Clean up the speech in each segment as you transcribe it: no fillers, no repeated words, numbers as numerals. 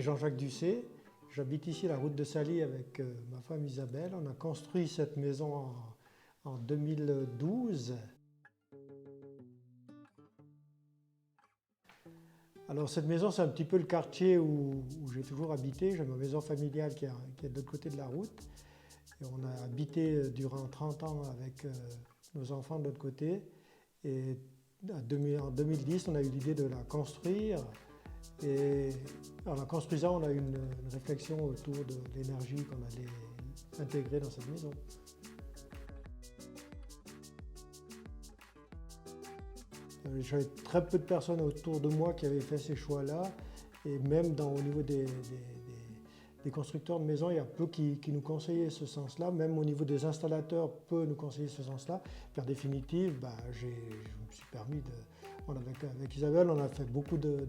Jean-Jacques Ducé, j'habite ici la route de Sally avec ma femme Isabelle. On a construit cette maison en 2012. Alors cette maison, c'est un petit peu le quartier où j'ai toujours habité. J'ai ma maison familiale qui est de l'autre côté de la route. Et on a habité durant 30 ans avec nos enfants de l'autre côté. Et en 2010, on a eu l'idée de la construire. Et en la construisant, on a eu une réflexion autour de l'énergie qu'on allait intégrer dans cette maison. J'avais très peu de personnes autour de moi qui avaient fait ces choix-là. Et même au niveau des constructeurs de maisons, il y a peu qui nous conseillaient ce sens-là. Même au niveau des installateurs, peu nous conseillaient ce sens-là. Puis en définitive, je me suis permis de... Avec Isabelle, on a fait beaucoup de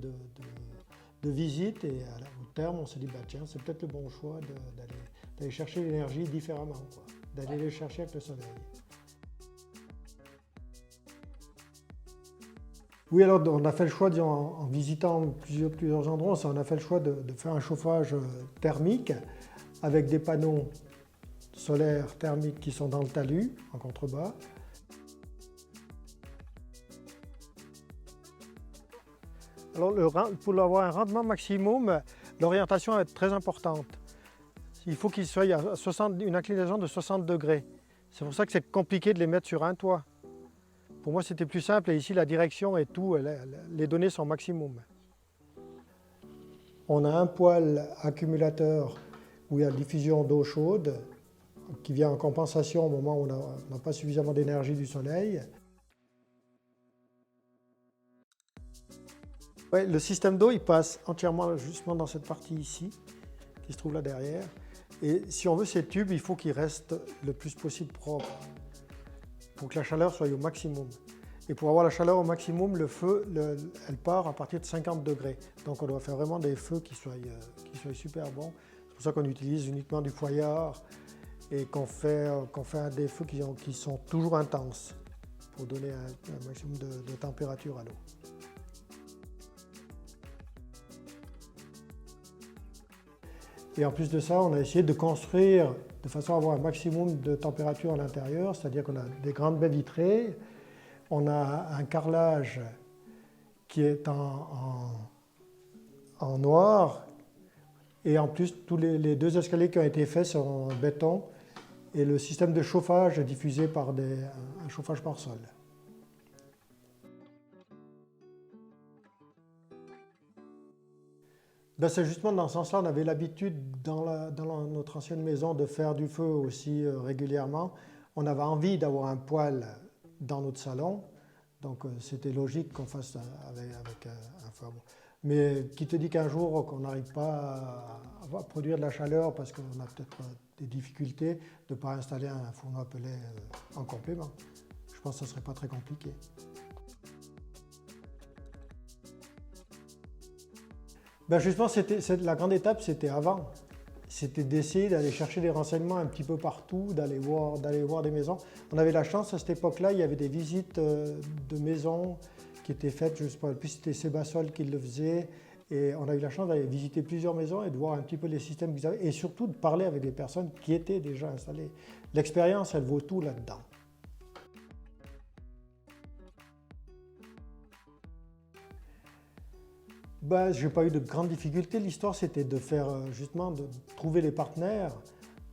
visites et au terme, on s'est dit, tiens, c'est peut-être le bon choix d'aller chercher l'énergie différemment, d'aller les chercher avec le soleil. Oui, alors on a fait le choix, disons, en visitant plusieurs endroits, on a fait le choix de faire un chauffage thermique avec des panneaux solaires thermiques qui sont dans le talus, en contrebas. Alors pour avoir un rendement maximum, l'orientation est très importante. Il faut qu'il soit à une inclinaison de 60 degrés. C'est pour ça que c'est compliqué de les mettre sur un toit. Pour moi, c'était plus simple et ici, la direction et tout, les données sont maximum. On a un poêle accumulateur où il y a diffusion d'eau chaude qui vient en compensation au moment où on n'a pas suffisamment d'énergie du soleil. Ouais, le système d'eau, il passe entièrement justement dans cette partie ici, qui se trouve là derrière. Et si on veut ces tubes, il faut qu'ils restent le plus possible propres, pour que la chaleur soit au maximum. Et pour avoir la chaleur au maximum, le feu, elle part à partir de 50 degrés. Donc on doit faire vraiment des feux qui soient super bons. C'est pour ça qu'on utilise uniquement du fouillard et qu'on fait des feux qui sont toujours intenses pour donner un maximum de température à l'eau. Et en plus de ça, on a essayé de construire de façon à avoir un maximum de température à l'intérieur, c'est-à-dire qu'on a des grandes baies vitrées, on a un carrelage qui est en noir, et en plus, tous les deux escaliers qui ont été faits sont en béton, et le système de chauffage est diffusé par un chauffage par sol. C'est justement dans ce sens-là, on avait l'habitude dans notre ancienne maison de faire du feu aussi régulièrement. On avait envie d'avoir un poêle dans notre salon, donc c'était logique qu'on fasse avec un feu. Mais qui te dit qu'un jour qu'on n'arrive pas à produire de la chaleur parce qu'on a peut-être des difficultés de ne pas installer un fourneau à pellets en complément. Je pense que ce ne serait pas très compliqué. Justement, la grande étape, c'était avant. C'était d'essayer d'aller chercher des renseignements un petit peu partout, d'aller voir des maisons. On avait la chance, à cette époque-là, il y avait des visites de maisons qui étaient faites, je ne sais pas, plus c'était Sébassol qui le faisait. Et on a eu la chance d'aller visiter plusieurs maisons et de voir un petit peu les systèmes qu'ils avaient. Et surtout de parler avec des personnes qui étaient déjà installées. L'expérience, elle vaut tout là-dedans. Je n'ai pas eu de grandes difficultés. L'histoire, c'était de faire justement de trouver les partenaires.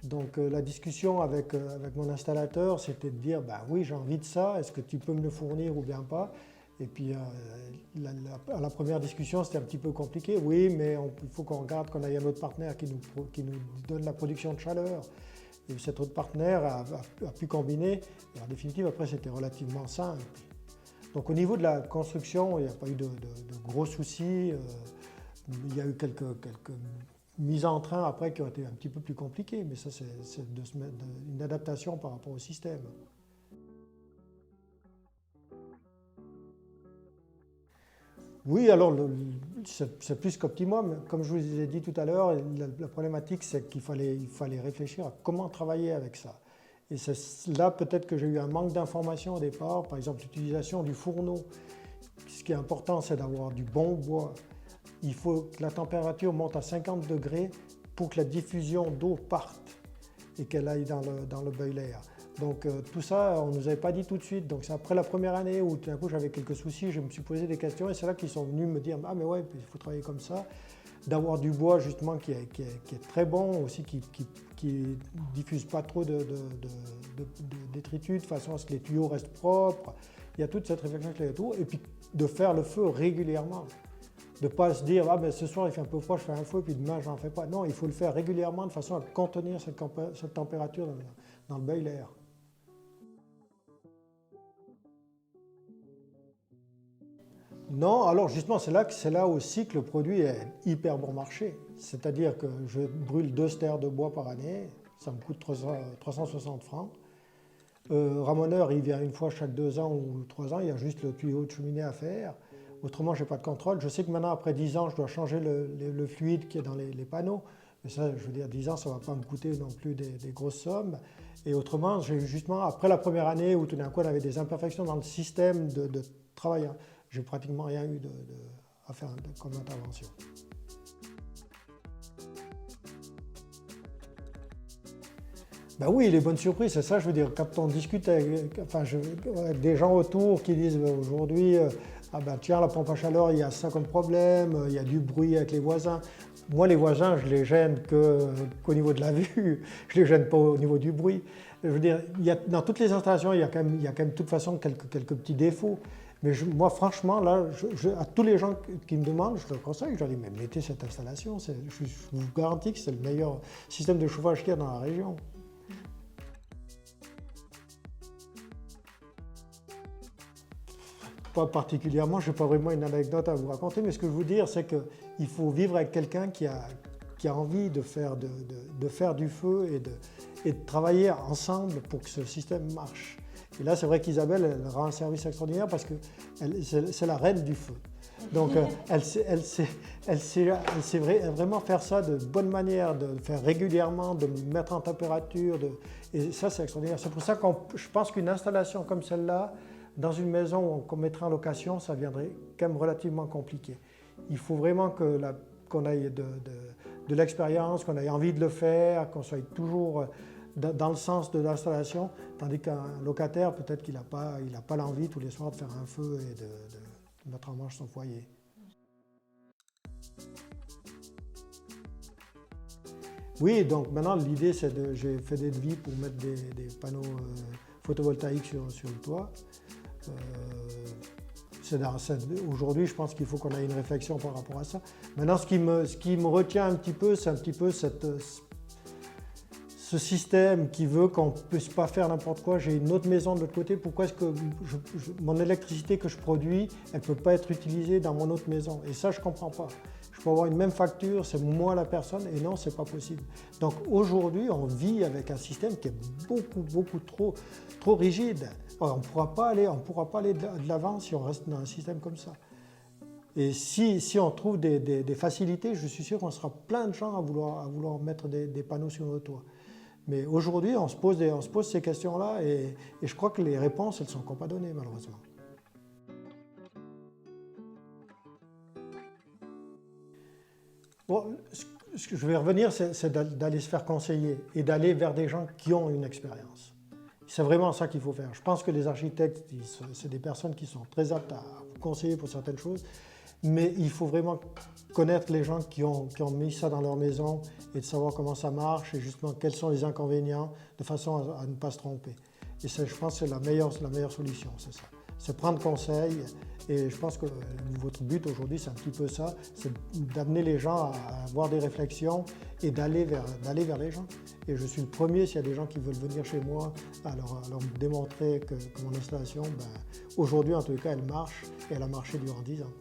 Donc la discussion avec mon installateur, c'était de dire oui, j'ai envie de ça, est-ce que tu peux me le fournir ou bien pas? Et puis la première discussion, c'était un petit peu compliqué. Oui, mais il faut qu'on regarde qu'on ait un autre partenaire qui nous donne la production de chaleur. Et cet autre partenaire a pu combiner. Et en définitive, après, c'était relativement simple. Donc au niveau de la construction, il n'y a pas eu de gros soucis. Il y a eu quelques mises en train après qui ont été un petit peu plus compliquées, mais ça c'est une adaptation par rapport au système. Oui, alors c'est plus qu'optimum. Comme je vous ai dit tout à l'heure, la problématique c'est qu'il fallait réfléchir à comment travailler avec ça. Et c'est là peut-être que j'ai eu un manque d'informations au départ, par exemple l'utilisation du fourneau. Ce qui est important, c'est d'avoir du bon bois il faut que la température monte à 50 degrés pour que la diffusion d'eau parte et qu'elle aille dans le boiler. Donc tout ça, on ne nous avait pas dit tout de suite. Donc c'est après la première année où tout d'un coup j'avais quelques soucis, je me suis posé des questions et c'est là qu'ils sont venus me dire « Ah mais ouais, il faut travailler comme ça ». D'avoir du bois justement qui est très bon aussi, qui diffuse pas trop de détritus de façon à ce que les tuyaux restent propres. Il y a toute cette réflexion qu'il y a autour. Et puis de faire le feu régulièrement. De ne pas se dire « Ah ben ce soir il fait un peu froid, je fais un feu, puis demain j'en fais pas ». Non, il faut le faire régulièrement de façon à contenir cette température dans le boiler. Non, alors justement, c'est là aussi que le produit est hyper bon marché. C'est-à-dire que je brûle 2 stères de bois par année, ça me coûte 360 francs. Ramoneur, il vient une fois chaque 2 ans ou 3 ans, il y a juste le tuyau de cheminée à faire. Autrement, je n'ai pas de contrôle. Je sais que maintenant, après 10 ans, je dois changer le fluide qui est dans les panneaux. Mais ça, je veux dire, 10 ans, ça ne va pas me coûter non plus des grosses sommes. Et autrement, j'ai justement, après la première année où tout d'un coup, on avait des imperfections dans le système de travail, j'ai pratiquement rien eu à faire comme intervention. Ben oui, les bonnes surprises, c'est ça, je veux dire, quand on discute avec des gens autour qui disent aujourd'hui, ah ben tiens, la pompe à chaleur, il y a ça comme problème, il y a du bruit avec les voisins. Moi, les voisins, je les gêne qu'au niveau de la vue, je les gêne pas au niveau du bruit. Je veux dire, dans toutes les installations, il y a quand même de toute façon quelques petits défauts. Mais moi, franchement, là, à tous les gens qui me demandent, je leur conseille, je leur dis, mais mettez cette installation, je vous garantis que c'est le meilleur système de chauffage qu'il y a dans la région. Pas particulièrement, je n'ai pas vraiment une anecdote à vous raconter, mais ce que je veux dire, c'est qu'il faut vivre avec quelqu'un qui a envie de faire du feu et de travailler ensemble pour que ce système marche. Et là, c'est vrai qu'Isabelle, elle rend un service extraordinaire parce que c'est la reine du feu. Donc, elle sait vraiment faire ça de bonne manière, de le faire régulièrement, de me mettre en température. Et ça, c'est extraordinaire. C'est pour ça que je pense qu'une installation comme celle-là, dans une maison qu'on mettrait en location, ça viendrait quand même relativement compliqué. Il faut vraiment qu'on ait de l'expérience, qu'on ait envie de le faire, qu'on soit toujours dans le sens de l'installation, tandis qu'un locataire, peut-être qu'il n'a pas l'envie tous les soirs de faire un feu et de mettre en marche son foyer. Oui, donc maintenant l'idée c'est j'ai fait des devis pour mettre des panneaux photovoltaïques sur le toit. Aujourd'hui, je pense qu'il faut qu'on ait une réflexion par rapport à ça. Maintenant, ce qui me retient un petit peu, c'est un petit peu ce système qui veut qu'on ne puisse pas faire n'importe quoi. J'ai une autre maison de l'autre côté, pourquoi est-ce que mon électricité que je produis, elle ne peut pas être utilisée dans mon autre maison? Et ça, je ne comprends pas. Je peux avoir une même facture, c'est moi la personne, et non, ce n'est pas possible. Donc aujourd'hui, on vit avec un système qui est beaucoup trop rigide. On ne pourra pas aller de l'avant si on reste dans un système comme ça. Et si on trouve des facilités, je suis sûr qu'on sera plein de gens à vouloir mettre des panneaux sur nos toits. Mais aujourd'hui, on se pose ces questions-là et je crois que les réponses, elles ne sont encore pas données, malheureusement. Bon, ce que je vais revenir, c'est d'aller se faire conseiller et d'aller vers des gens qui ont une expérience. C'est vraiment ça qu'il faut faire. Je pense que les architectes, c'est des personnes qui sont très aptes à vous conseiller pour certaines choses, mais il faut vraiment connaître les gens qui ont mis ça dans leur maison et de savoir comment ça marche et justement quels sont les inconvénients de façon à ne pas se tromper. Et ça, je pense que c'est la meilleure solution, c'est ça. C'est prendre conseil et je pense que votre but aujourd'hui, c'est un petit peu ça, c'est d'amener les gens à avoir des réflexions et d'aller vers les gens. Et je suis le premier, s'il y a des gens qui veulent venir chez moi, à leur démontrer que mon installation, aujourd'hui en tout cas, elle marche et elle a marché durant 10 ans.